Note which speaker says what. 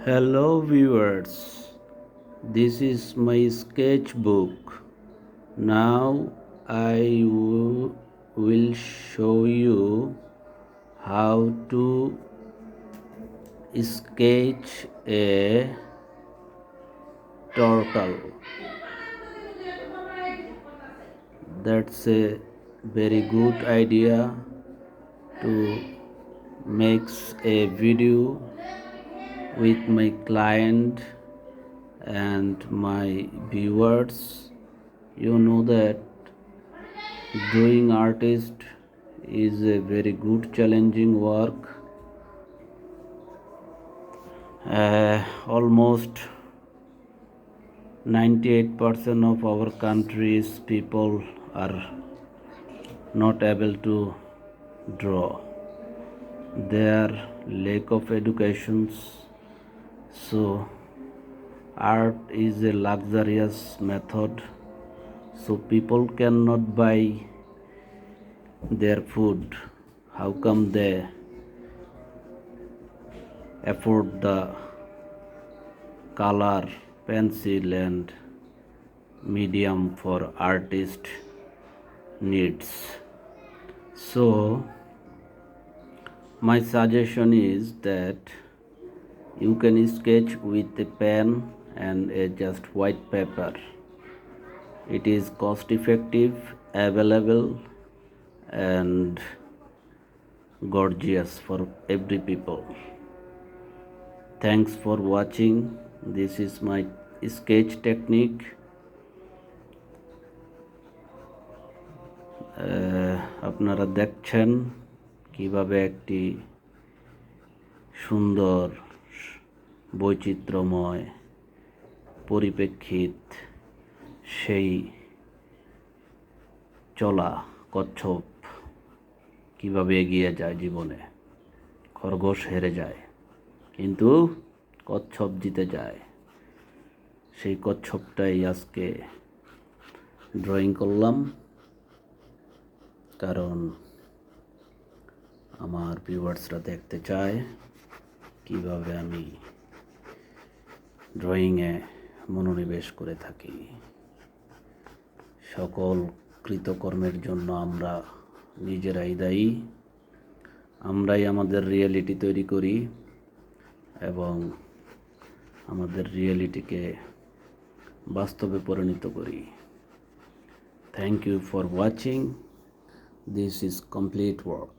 Speaker 1: Hello viewers, this is my sketchbook. Now will show you how to sketch a turtle. That's a very good idea to make a video with my client and my viewers. You know that doing artist is a very good challenging work. Almost 98% of our country's people are not able to draw. Their lack of educations, so art is a luxurious method, so people cannot buy their food. How come they afford the color, pencil and medium for artist needs? So my suggestion is that you can sketch with a pen and a just white paper. It is cost effective, available and gorgeous for every people. Thanks for watching. This is my sketch technique. আপনারা দেখছেন কিভাবে একটি সুন্দর বৈচিত্র্যময় পরিপ্রেক্ষিত সেই চলা কচ্ছপ কিভাবে এগিয়ে যায় জীবনে। খরগোশ হেরে যায় কিন্তু কচ্ছপ জিতে যায়। সেই কচ্ছপটাই আজকে ড্রয়িং করলাম, কারণ আমার ভিউয়ার্সরা দেখতে চায় কিভাবে আমি ড্রয়িংয়ে মনোনিবেশ করে থাকি। সকল কৃতকর্মের জন্য আমরা নিজেরাই দায়ী। আমরাই আমাদের রিয়েলিটি তৈরি করি এবং আমাদের রিয়েলিটিকে বাস্তবে পরিণত করি। Thank you for watching. This is complete work.